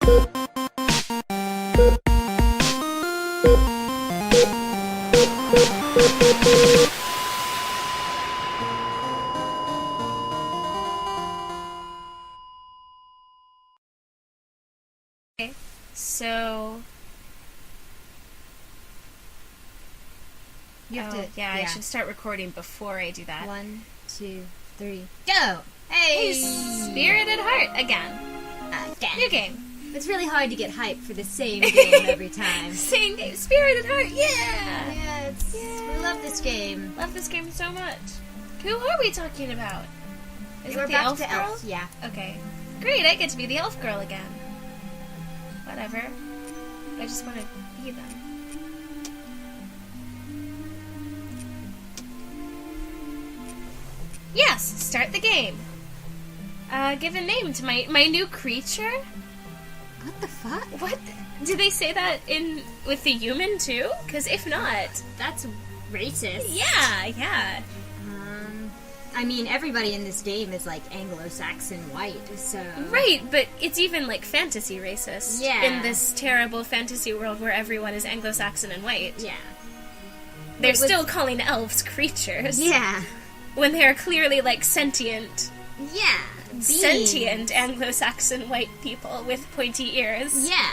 Okay, so... You have to... I should start recording before I do that. 1, 2, 3, go! Hey, Spirited Heart again. New game. It's really hard to get hyped for the same game every time. Same game, Spirited Heart, yeah! We love this game. Love this game so much. Who are we talking about? Is We're it the back elf to girl? elf, yeah. Okay. Great, I get to be the elf girl again. Whatever. I just want to be them. Yes, start the game. Give a name to my new creature? What the fuck? What? Did they say that with the human too? Because if not... That's racist. Yeah. I mean, everybody in this game is like Anglo-Saxon white, so... Right, but it's even like fantasy racist. Yeah. In this terrible fantasy world where everyone is Anglo-Saxon and white. Yeah. They're still calling elves creatures. Yeah. When they are clearly like sentient. Yeah. Sentient Anglo-Saxon white people with pointy ears. Yeah.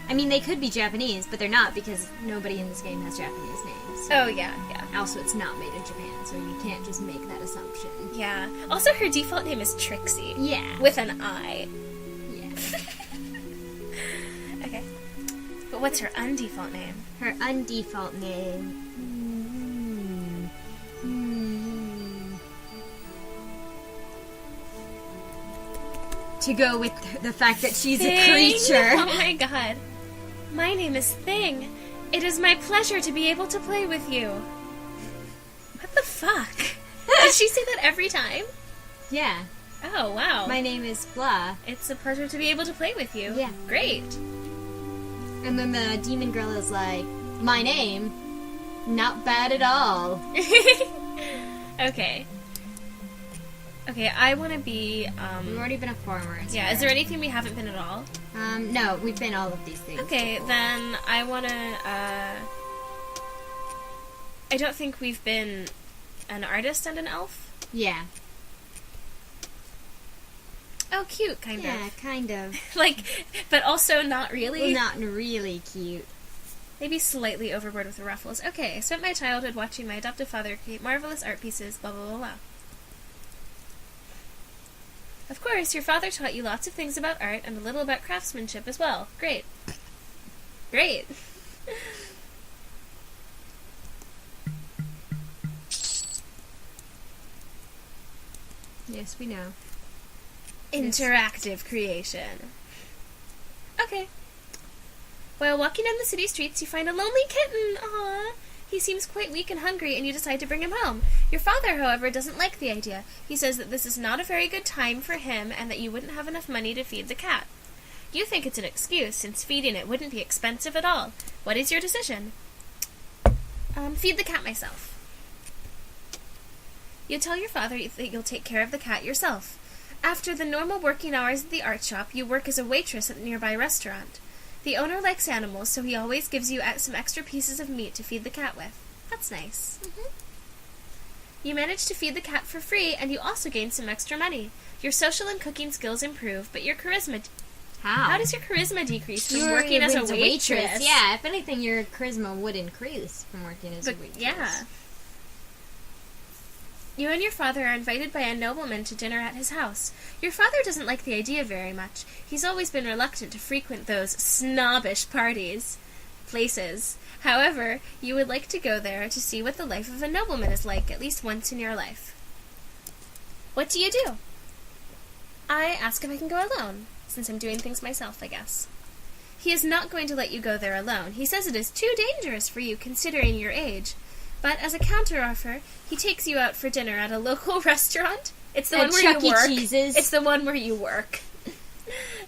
I mean, they could be Japanese, but they're not because nobody in this game has Japanese names. Oh, yeah. Also, it's not made in Japan, so you can't just make that assumption. Yeah. Also, her default name is Trixie. Yeah. With an I. Yeah. Okay. But what's her undefault name? Her undefault name... To go with the fact that she's Thing? a creature. Oh my god. My name is Thing. It is my pleasure to be able to play with you. What the fuck? Did she say that every time? Yeah. Oh, wow. My name is blah. It's a pleasure to be able to play with you. Yeah. Great. And then the demon girl is like, my name? Not bad at all. Okay. Okay, I want to be, We've already been a farmer. Yeah, is there anything we haven't been at all? No, we've been all of these things. Okay, before. then I want to, I don't think we've been an artist and an elf. Yeah. Oh, cute, kind of. Yeah, kind of. Like, but also not really. Well, not really cute. Maybe slightly overboard with the ruffles. Okay, I spent my childhood watching my adoptive father create marvelous art pieces, blah, blah, blah, blah. Of course, your father taught you lots of things about art and a little about craftsmanship as well. Great. Great. Yes, we know. Interactive creation. Okay. While walking down the city streets, you find a lonely kitten. Aww. He seems quite weak and hungry, and you decide to bring him home. Your father, however, doesn't like the idea. He says that this is not a very good time for him, and that you wouldn't have enough money to feed the cat. You think it's an excuse, since feeding it wouldn't be expensive at all. What is your decision? Feed the cat myself. You tell your father that you'll take care of the cat yourself. After the normal working hours at the art shop, you work as a waitress at the nearby restaurant. The owner likes animals, so he always gives you some extra pieces of meat to feed the cat with. That's nice. Mm-hmm. You manage to feed the cat for free, and you also gain some extra money. Your social and cooking skills improve, but your charisma... How does your charisma decrease from working as a waitress? Yeah, if anything, your charisma would increase from working as a waitress. Yeah. You and your father are invited by a nobleman to dinner at his house. Your father doesn't like the idea very much. He's always been reluctant to frequent those snobbish places. However, you would like to go there to see what the life of a nobleman is like at least once in your life. What do? I ask if I can go alone, since I'm doing things myself, I guess. He is not going to let you go there alone. He says it is too dangerous for you, considering your age. But as a counteroffer, he takes you out for dinner at a local restaurant. It's the one where you work. It's the one where you work.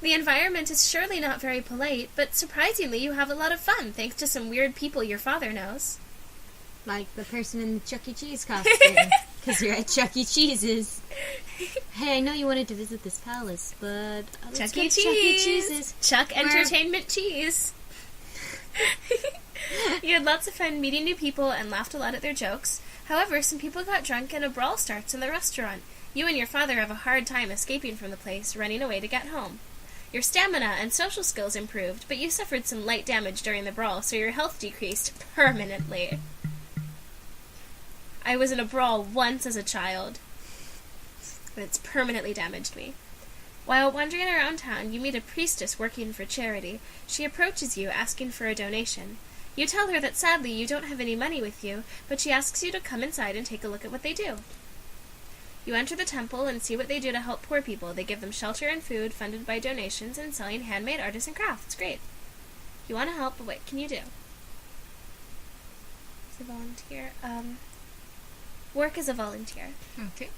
The environment is surely not very polite, but surprisingly you have a lot of fun, thanks to some weird people your father knows. Like the person in the Chuck E. Cheese costume. Because you're at Chuck E. Cheese's. Hey, I know you wanted to visit this palace, but let's Chuck go E. to Chuck E. Cheese. Cheese's. Chuck Entertainment Cheese. You had lots of fun meeting new people and laughed a lot at their jokes. However, some people got drunk and a brawl starts in the restaurant. You and your father have a hard time escaping from the place, running away to get home. Your stamina and social skills improved, but you suffered some light damage during the brawl, so your health decreased permanently. I was in a brawl once as a child, but it's permanently damaged me. While wandering around town, you meet a priestess working for charity. She approaches you, asking for a donation. You tell her that sadly you don't have any money with you, but she asks you to come inside and take a look at what they do. You enter the temple and see what they do to help poor people. They give them shelter and food, funded by donations, and selling handmade artisan crafts. Great. You want to help, but what can you do? As a volunteer, work as a volunteer. Okay.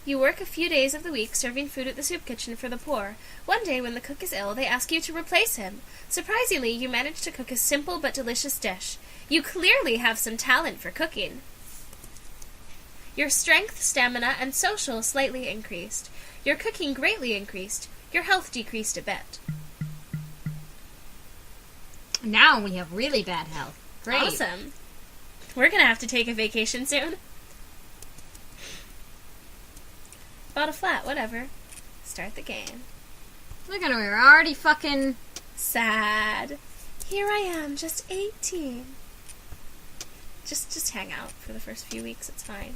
You work a few days of the week serving food at the soup kitchen for the poor. One day, when the cook is ill, they ask you to replace him. Surprisingly, you manage to cook a simple but delicious dish. You clearly have some talent for cooking. Your strength, stamina, and social slightly increased. Your cooking greatly increased. Your health decreased a bit. Now we have really bad health. Great. Awesome. We're gonna have to take a vacation soon. Bought a flat, whatever. Start the game. Look at her, we're already fucking... Sad. Here I am, just 18. Just hang out for the first few weeks, it's fine.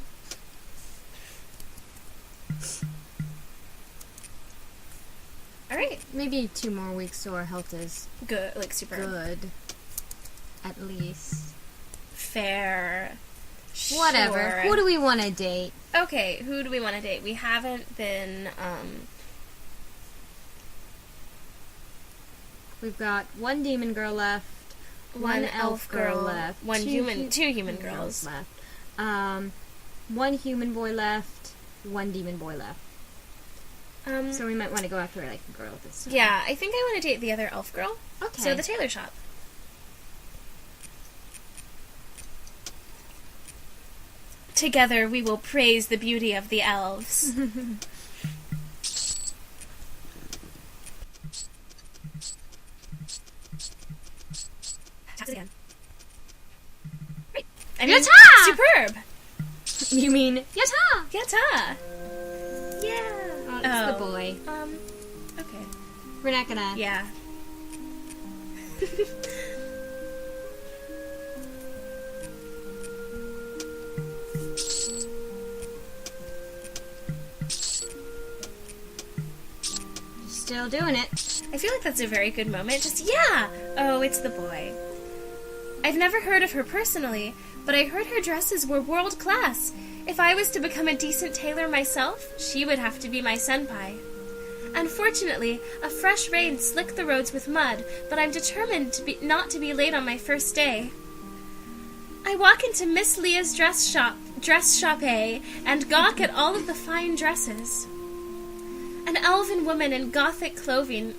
Alright. Maybe 2 more weeks so our health is Good, like super good. At least. fair. Whatever. Sure. Who do we want to date? Okay, who do we want to date? We haven't been, We've got 1 demon girl left. one elf girl left. two human girls. left. 1 human boy left. 1 demon boy left. So we might want to go after like a girl this time. Yeah, I think I want to date the other elf girl. Okay. So the tailor shop. Together we will praise the beauty of the elves. Taps again. Great. I mean, Yatta! superb. You mean Yatta? Yatta. Yeah. Oh, it's the boy. Okay. We're not gonna. Yeah. Still doing it. I feel like that's a very good moment. Just, yeah! Oh, it's the boy. I've never heard of her personally, but I heard her dresses were world class. If I was to become a decent tailor myself, she would have to be my senpai. Unfortunately, a fresh rain slicked the roads with mud, but I'm determined not to be late on my first day. I walk into Miss Leah's dress shop, and gawk at all of the fine dresses. An elven woman in gothic clothing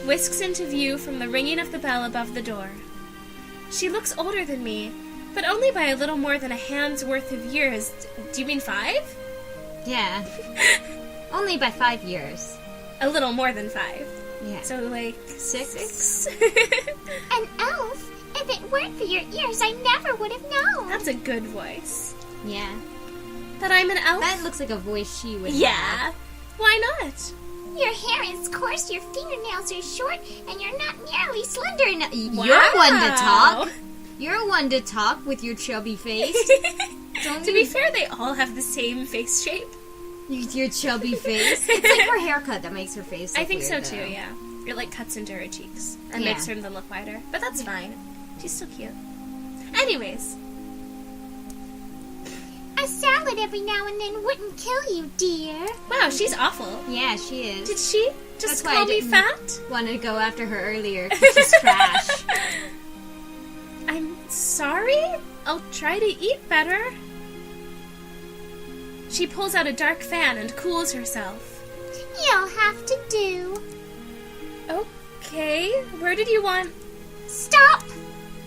whisks into view from the ringing of the bell above the door. She looks older than me, but only by a little more than a hand's worth of years. Do you mean 5? Yeah. Only by 5 years. A little more than 5. Yeah. So, like, 6? An elf? If it weren't for your ears, I never would have known. That's a good voice. Yeah. That I'm an elf? That looks like a voice she would Yeah. have. Why not? Your hair is coarse, your fingernails are short, and you're not nearly slender enough. You're one to talk. You're one to talk with your chubby face. Don't To be fair, they all have the same face shape. Your chubby face. It's like her haircut that makes her face look I think weird, so too, though. yeah. It like cuts into her cheeks and Yeah. makes her them look wider. But that's fine. She's still cute. Anyways, A salad every now and then wouldn't kill you, dear. wow, she's awful. Yeah, she is. Did she That's just why I call me didn't- fat? Wanted to go after her earlier 'cause she's trash. I'm sorry? I'll try to eat better. She pulls out a dark fan and cools herself. You'll have to do. Okay, where did you want... Stop!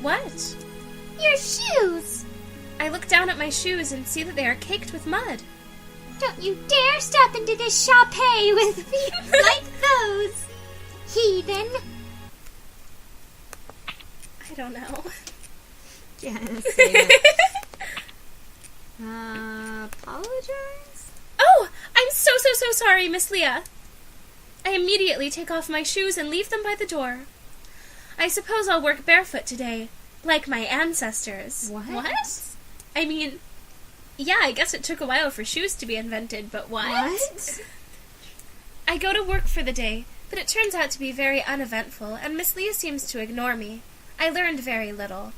What? Your shoes! I look down at my shoes and see that they are caked with mud. Don't you dare step into this shop-ay with feet like those, heathen. I don't know. Yes. Apologize? Oh, I'm so sorry, Miss Leah. I immediately take off my shoes and leave them by the door. I suppose I'll work barefoot today, like my ancestors. What? I mean, yeah, I guess it took a while for shoes to be invented, but what? I go to work for the day, but it turns out to be very uneventful, and Miss Leah seems to ignore me. I learned very little.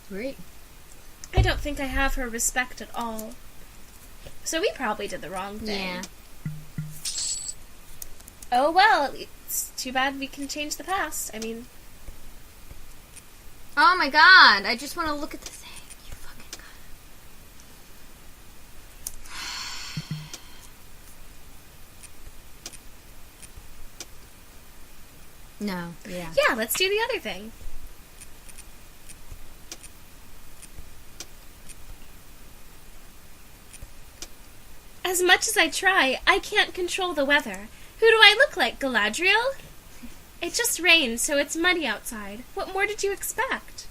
Great. I don't think I have her respect at all. So we probably did the wrong thing. Yeah. Oh well, it's too bad we can change the past. I mean... Oh my god, I just want to look at the thing. You fucking got it. No, yeah. Yeah, let's do the other thing. As much as I try, I can't control the weather. Who do I look like, Galadriel? It just rained, so it's muddy outside. What more did you expect?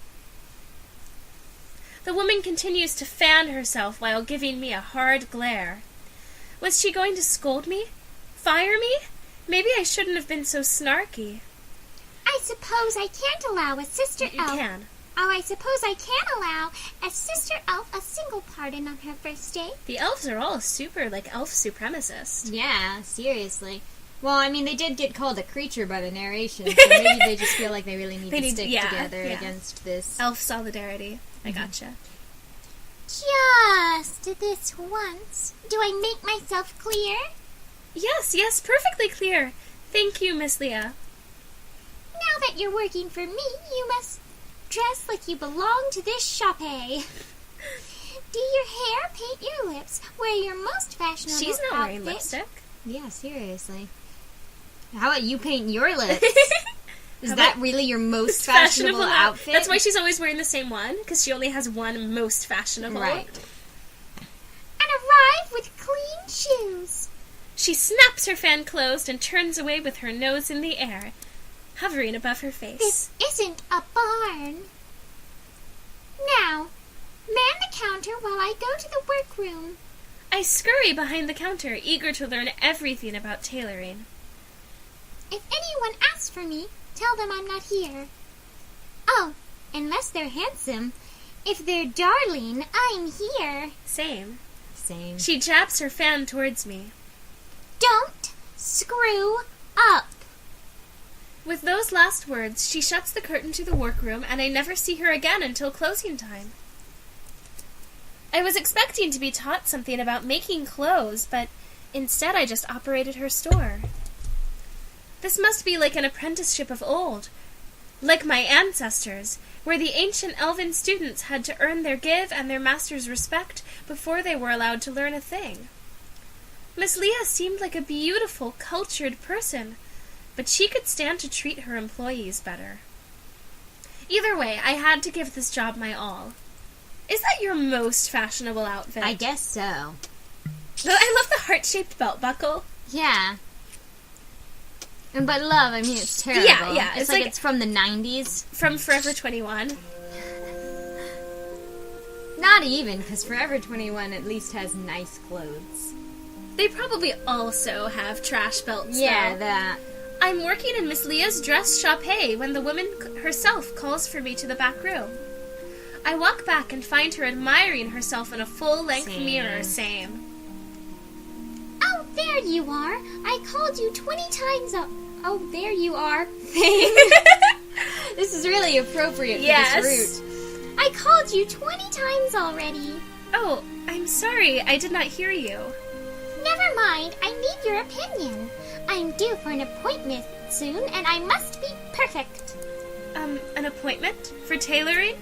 The woman continues to fan herself while giving me a hard glare. Was she going to scold me? Fire me? Maybe I shouldn't have been so snarky. I suppose I can't allow a sister You elf. can. Oh, I suppose I can allow a sister elf a single pardon on her first day. The elves are all super, elf supremacists. Yeah, seriously. Well, I mean, they did get called a creature by the narration, so maybe they just feel like they really need to stick together against this. Elf solidarity. I gotcha. Just this once. Do I make myself clear? Yes, perfectly clear. Thank you, Miss Leah. Now that you're working for me, you must dress like you belong to this shop-ay. Do your hair, paint your lips, wear your most fashionable She's not wearing outfit. lipstick. Yeah, seriously. How about you paint your lips? Is that really your most fashionable outfit? That's why she's always wearing the same one, because she only has one most fashionable. Right. And arrive with clean shoes. She snaps her fan closed and turns away with her nose in the air, hovering above her face. This isn't a barn. Now, man the counter while I go to the workroom. I scurry behind the counter, eager to learn everything about tailoring. If anyone asks for me, tell them I'm not here. Oh, unless they're handsome. If they're darling, I'm here. Same. She jabs her fan towards me. Don't screw up. With those last words, she shuts the curtain to the workroom, and I never see her again until closing time. I was expecting to be taught something about making clothes, but instead I just operated her store. This must be like an apprenticeship of old, like my ancestors, where the ancient elven students had to earn their give and their master's respect before they were allowed to learn a thing. Miss Leah seemed like a beautiful, cultured person, but she could stand to treat her employees better. Either way, I had to give this job my all. Is that your most fashionable outfit? I guess so. I love the heart-shaped belt buckle. Yeah. But love, I mean, it's terrible. Yeah. It's like it's from the 90s. From Forever 21. Not even, because Forever 21 at least has nice clothes. They probably also have trash belts, Yeah, though. that. I'm working in Miss Leah's dress shop-ay when the woman herself calls for me to the back room. I walk back and find her admiring herself in a full-length mirror, same. Oh, there you are. I called you 20 times. Oh, there you are. This is really appropriate for this route. I called you 20 times already. Oh, I'm sorry. I did not hear you. Never mind. I need your opinion. I'm due for an appointment soon, and I must be perfect. An appointment? For tailoring?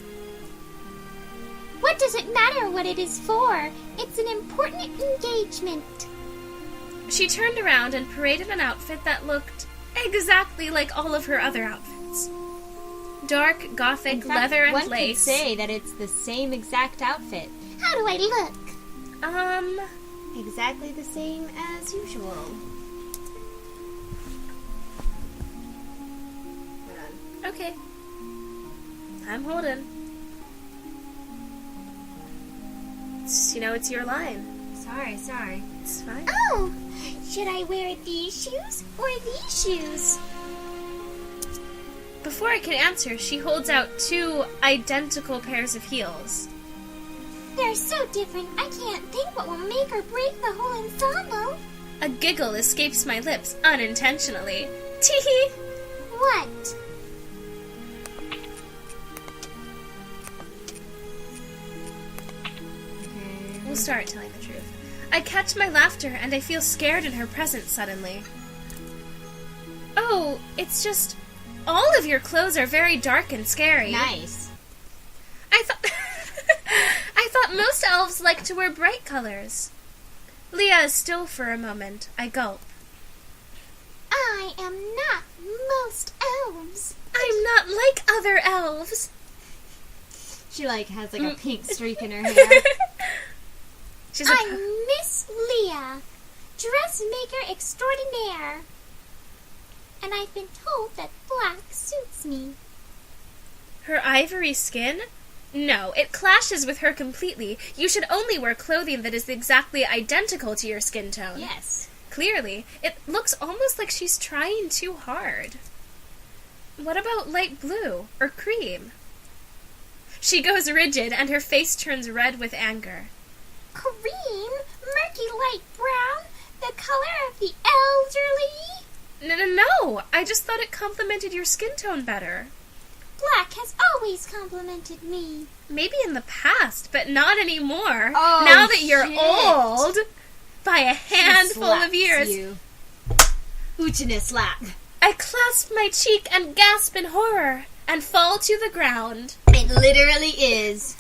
What does it matter what it is for? It's an important engagement. She turned around and paraded an outfit that looked exactly like all of her other outfits. Dark, gothic, leather, and one lace. One could say that it's the same exact outfit. How do I look? Exactly the same as usual. Hold on. Okay. I'm holding. It's your line. Sorry. It's fine. Oh! Should I wear these shoes or these shoes? Before I can answer, she holds out 2 identical pairs of heels. They're so different, I can't think what will make or break the whole ensemble. A giggle escapes my lips unintentionally. Tee-hee! What? We'll start telling the truth. I catch my laughter and I feel scared in her presence suddenly. Oh, it's just... all of your clothes are very dark and scary. Nice. I thought most elves like to wear bright colors. Leah is still for a moment. I gulp. I am not most elves. I'm not like other elves. She has a pink streak in her hair. I'm Miss Leah, dressmaker extraordinaire. And I've been told that black suits me. Her ivory skin? No, it clashes with her completely. You should only wear clothing that is exactly identical to your skin tone. Yes. Clearly, it looks almost like she's trying too hard. What about light blue or cream? She goes rigid and her face turns red with anger. Cream? Murky light brown? The color of the elderly? No, I just thought it complemented your skin tone better. Black has always complimented me. Maybe in the past, but not anymore. Oh, now that you're shit. old, by a handful of years. You. Uchina slap. I clasp my cheek and gasp in horror, and fall to the ground. It literally is.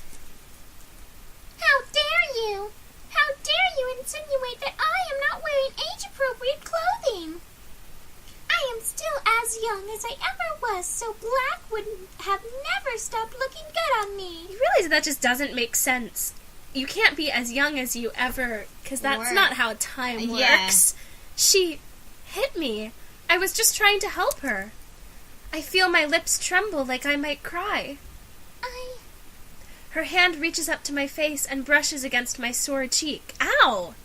How dare you? How dare you insinuate that I am not wearing age-appropriate clothing? I am still as young as I ever was, so black would have never stopped looking good on me. You realize that just doesn't make sense. You can't be as young as you ever, because that's not how time works. Yeah. She hit me. I was just trying to help her. I feel my lips tremble like I might cry. Her hand reaches up to my face and brushes against my sore cheek. Ow!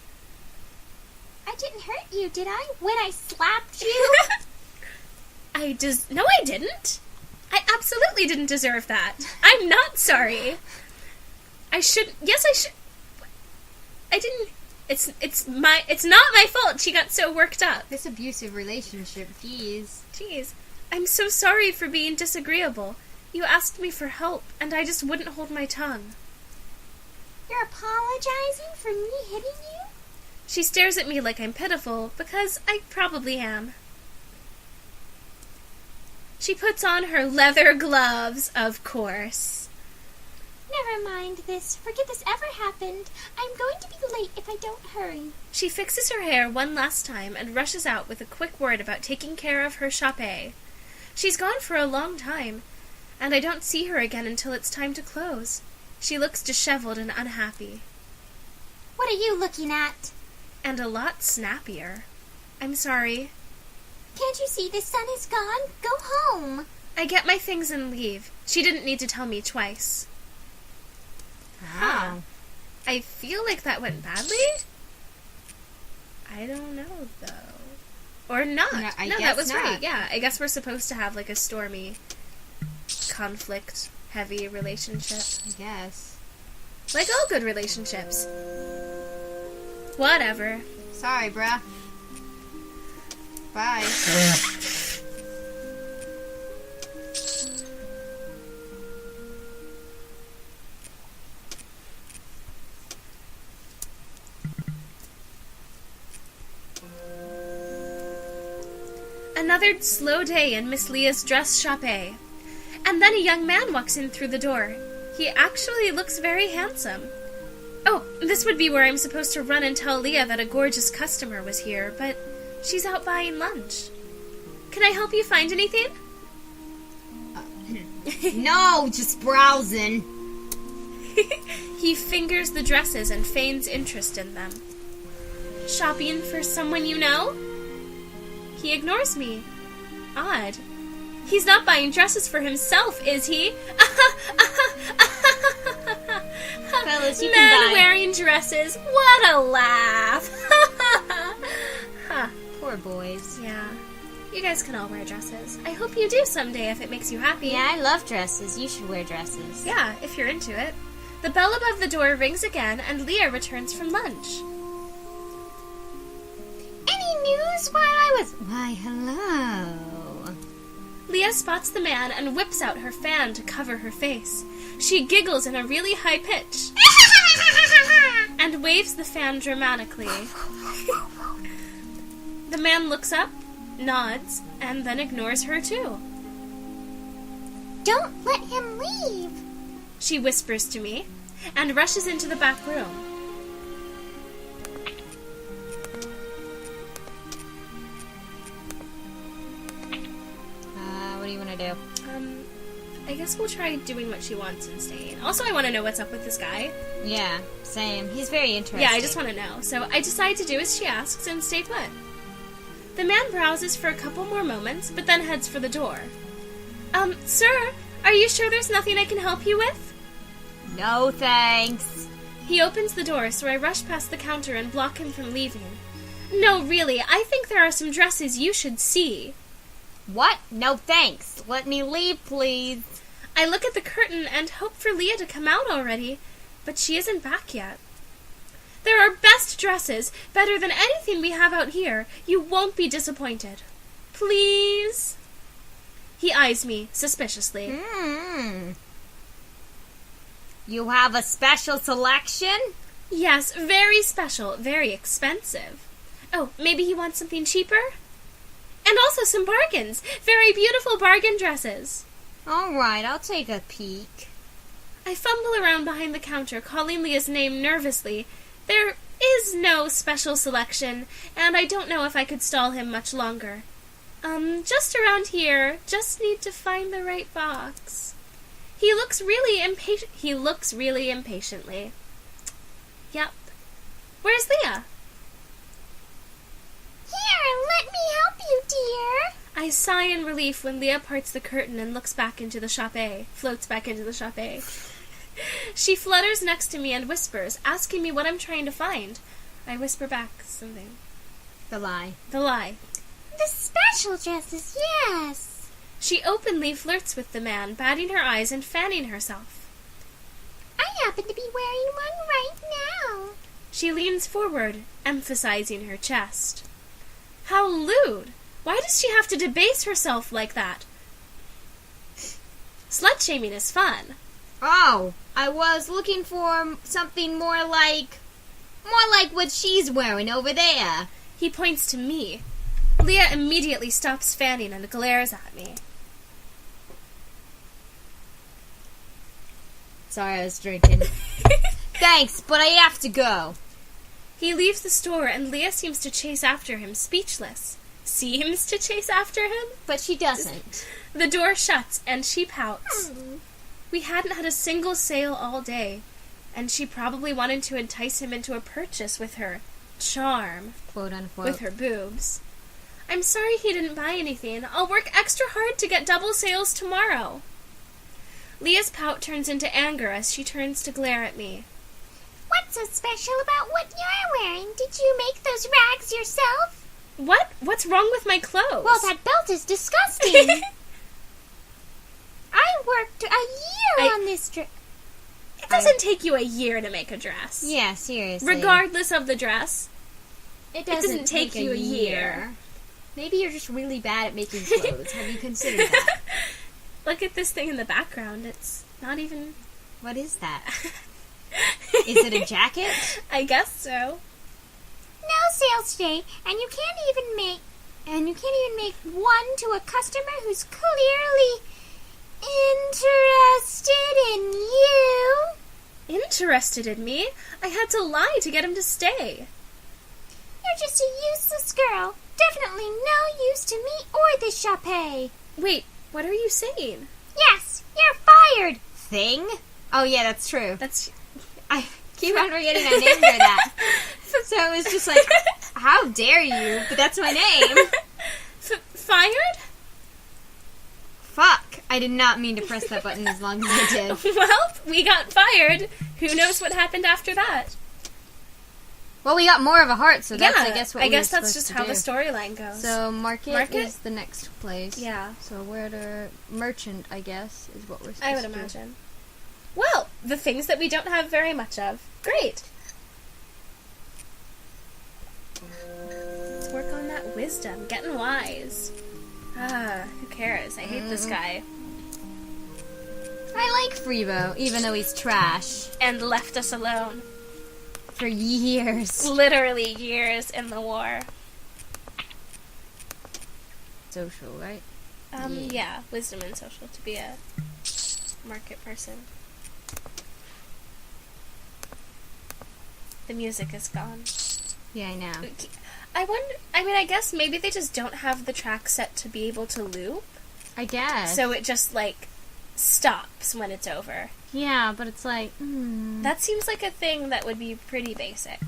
I didn't hurt you, did I? When I slapped you? No, I didn't. I absolutely didn't deserve that. I'm not sorry. I should. I didn't. It's not my fault. She got so worked up. This abusive relationship, Jeez. I'm so sorry for being disagreeable. You asked me for help, and I just wouldn't hold my tongue. You're apologizing for me hitting you? She stares at me like I'm pitiful, because I probably am. She puts on her leather gloves, of course. Never mind this. Forget this ever happened. I'm going to be late if I don't hurry. She fixes her hair one last time and rushes out with a quick word about taking care of her chape. She's gone for a long time, and I don't see her again until it's time to close. She looks disheveled and unhappy. What are you looking at? And a lot snappier. I'm sorry. Can't you see the sun is gone? Go home. I get my things and leave. She didn't need to tell me twice. Wow. I feel like that went badly? I don't know, though. Or not. No, I no, guess that was not. right. Yeah, I guess we're supposed to have, a stormy, conflict-heavy relationship. I guess. Like all good relationships. Whatever. Sorry, bruh. Bye. Another slow day in Miss Leah's dress chape. And then a young man walks in through the door. He actually looks very handsome. Oh, this would be where I'm supposed to run and tell Leah that a gorgeous customer was here, but she's out buying lunch. Can I help you find anything? No, just browsing. He fingers the dresses and feigns interest in them. Shopping for someone you know? He ignores me. Odd. He's not buying dresses for himself, is he? Fellas, you Men can buy. wearing dresses. What a laugh. Poor boys. Yeah. You guys can all wear dresses. I hope you do someday if it makes you happy. Yeah, I love dresses. You should wear dresses. Yeah, if you're into it. The bell above the door rings again, and Leah returns from lunch. Any news while I was... Why, hello. Leah spots the man and whips out her fan to cover her face. She giggles in a really high pitch and waves the fan dramatically. The man looks up, nods, and then ignores her too. Don't let him leave. She whispers to me and rushes into the back room. What do you want to do? I guess we'll try doing what she wants and staying. Also, I want to know what's up with this guy. Yeah, same. He's very interesting. Yeah, I just want to know. So I decide to do as she asks and stay put. The man browses for a couple more moments, but then heads for the door. Sir, are you sure there's nothing I can help you with? No, thanks. He opens the door, so I rush past the counter and block him from leaving. No, really, I think there are some dresses you should see. What? No, thanks. Let me leave, please. I look at the curtain and hope for Leah to come out already, but she isn't back yet. There are best dresses, better than anything we have out here. You won't be disappointed. Please? He eyes me suspiciously. You have a special selection? Yes, very special, very expensive. Oh, maybe he wants something cheaper? And also some bargains. Very beautiful bargain dresses. All right, I'll take a peek. I fumble around behind the counter, calling Leah's name nervously. There is no special selection, and I don't know if I could stall him much longer. Just around here. Just need to find the right box. He looks really impatiently. Yep. Where's Leah? Here, let me help you, dear. I sigh in relief when Leah parts the curtain and looks back into the floats back into the shop. She flutters next to me and whispers, asking me what I'm trying to find. I whisper back something. The lie. The lie. The special dresses, yes. She openly flirts with the man, batting her eyes and fanning herself. I happen to be wearing one right now. She leans forward, emphasizing her chest. How lewd! Why does she have to debase herself like that? Slut-shaming is fun. Oh, I was looking for something more like what she's wearing over there. He points to me. Leah immediately stops fanning and glares at me. Sorry, I was drinking. Thanks, but I have to go. He leaves the store and Leah seems to chase after him, speechless. Seems to chase after him? But she doesn't. The door shuts and she pouts. We hadn't had a single sale all day, and she probably wanted to entice him into a purchase with her charm. Quote unquote. With her boobs. I'm sorry he didn't buy anything. I'll work extra hard to get double sales tomorrow. Leah's pout turns into anger as she turns to glare at me. What's so special about what you're wearing? Did you make those rags yourself? What? What's wrong with my clothes? Well, that belt is disgusting. I worked a year on this dress. It doesn't take you a year to make a dress. Yeah, seriously. Regardless of the dress. It doesn't take you a year. Maybe you're just really bad at making clothes. Have you considered that? Look at this thing in the background. It's not even... What is that? Is it a jacket? I guess so. No sales today, and you can't even make one to a customer who's clearly interested in you. Interested in me? I had to lie to get him to stay. You're just a useless girl. Definitely no use to me or the shop. Wait, what are you saying? Yes, fired. Thing? Oh yeah, that's true. I keep on forgetting I named her that. So it was just like, how dare you? But that's my name. Fired? Fuck. I did not mean to press that button as long as I did. Well, we got fired. Who knows what happened after that? Well, we got more of a heart, so that's, yeah, I guess that's just how the storyline goes. So, market is the next place. Yeah. So, where to... Merchant, I guess, is what we're supposed to do. I would imagine. Well, the things that we don't have very much of. Great. Let's work on that wisdom. Getting wise. Who cares? I hate this guy. I like Freebo, even though he's trash. And left us alone. For years. Literally years in the war. Social, right? Yeah, wisdom and social to be a market person. The music is gone. Yeah, I know. I guess maybe they just don't have the track set to be able to loop. I guess. So it just, stops when it's over. Yeah, but it's like... That seems like a thing that would be pretty basic.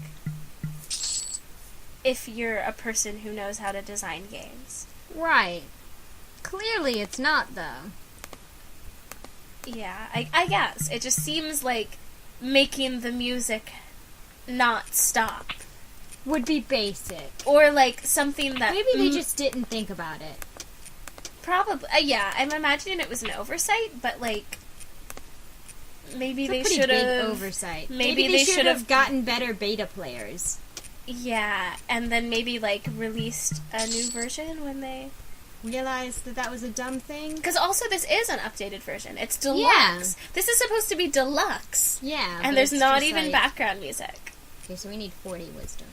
If you're a person who knows how to design games. Right. Clearly it's not, though. Yeah, I guess. It just seems like making the music not stop. Would be basic. Or, something that... Maybe they just didn't think about it. Probably. Yeah, I'm imagining it was an oversight, but, maybe they should have... big oversight. Maybe they should have gotten better beta players. Yeah, and then maybe, released a new version when they... Realized that was a dumb thing? Because also this is an updated version. It's deluxe. Yeah. This is supposed to be deluxe. Yeah. And there's not even background music. Okay, so we need 40 wisdom.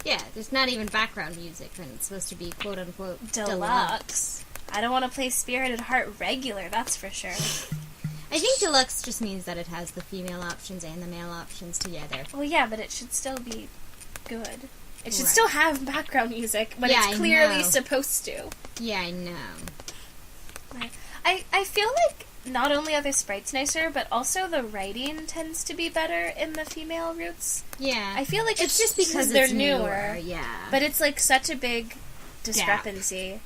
Yeah, there's not even background music, and it's supposed to be quote-unquote deluxe. I don't want to play Spirited Heart regular, that's for sure. I think deluxe just means that it has the female options and the male options together. Well, yeah, but it should still be good. It should still have background music when it's I clearly know. supposed to. Yeah, I know. I feel like not only are the sprites nicer, but also the writing tends to be better in the female roots. Yeah. I feel like it's just because they're it's newer. Yeah. But it's such a big discrepancy.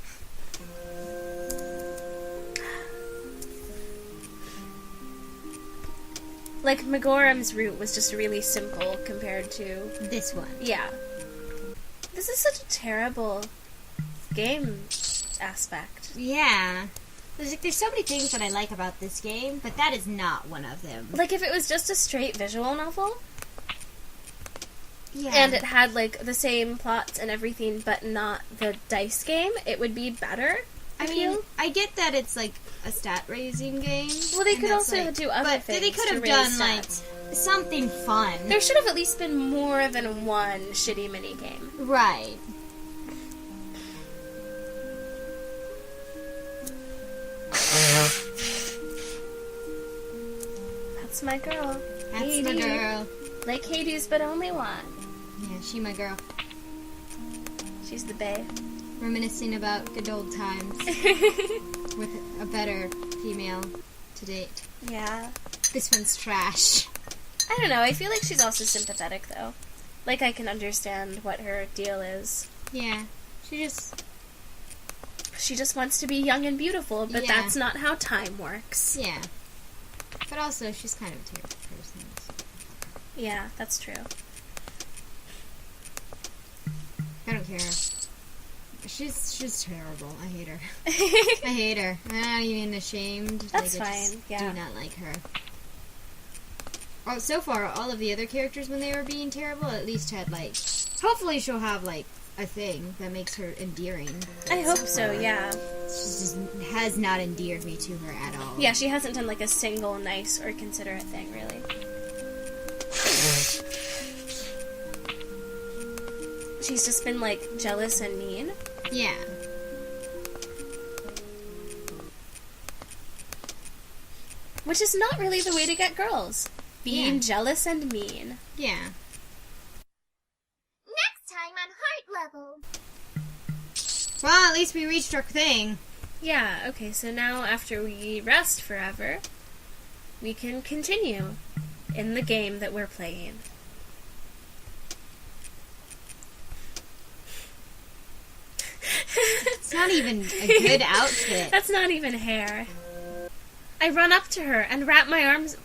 Megorum's route was just really simple compared to... this one. Yeah. This is such a terrible game aspect. Yeah. There's so many things that I like about this game, but that is not one of them. If it was just a straight visual novel... Yeah. And it had, the same plots and everything, but not the dice game, it would be better, I feel. I get that it's, a stat-raising game. Well, they could also do other things. But they could have done, something fun. There should have at least been more than one shitty minigame. Right. That's my girl. That's Hades. my girl. Like Hades, but only one. Yeah, she my girl. She's the bae. Reminiscing about good old times. With a better female to date. Yeah. This one's trash. I don't know, I feel like she's also sympathetic, though. I can understand what her deal is. Yeah. She just wants to be young and beautiful, but Yeah. that's not how time works. Yeah. But also, she's kind of a terrible person. So. Yeah, that's true. I don't care. She's terrible. I hate her. I hate her. I'm not even ashamed. That's I fine, just yeah. do not like her. Oh, so far, all of the other characters, when they were being terrible, at least had, hopefully she'll have, a thing that makes her endearing. I hope so, yeah. She just has not endeared me to her at all. Yeah, she hasn't done, a single nice or considerate thing, really. She's just been, jealous and mean. Yeah. Which is not really the way to get girls. Being Yeah. jealous and mean. Yeah. Next time on Heart Level. Well, at least we reached our thing. Yeah, okay, so now after we rest forever, we can continue in the game that we're playing. It's not even a good outfit. That's not even hair. I run up to her and wrap my arms...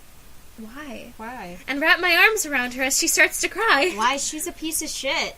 Why? Why? And wrap my arms around her as she starts to cry. Why? She's a piece of shit.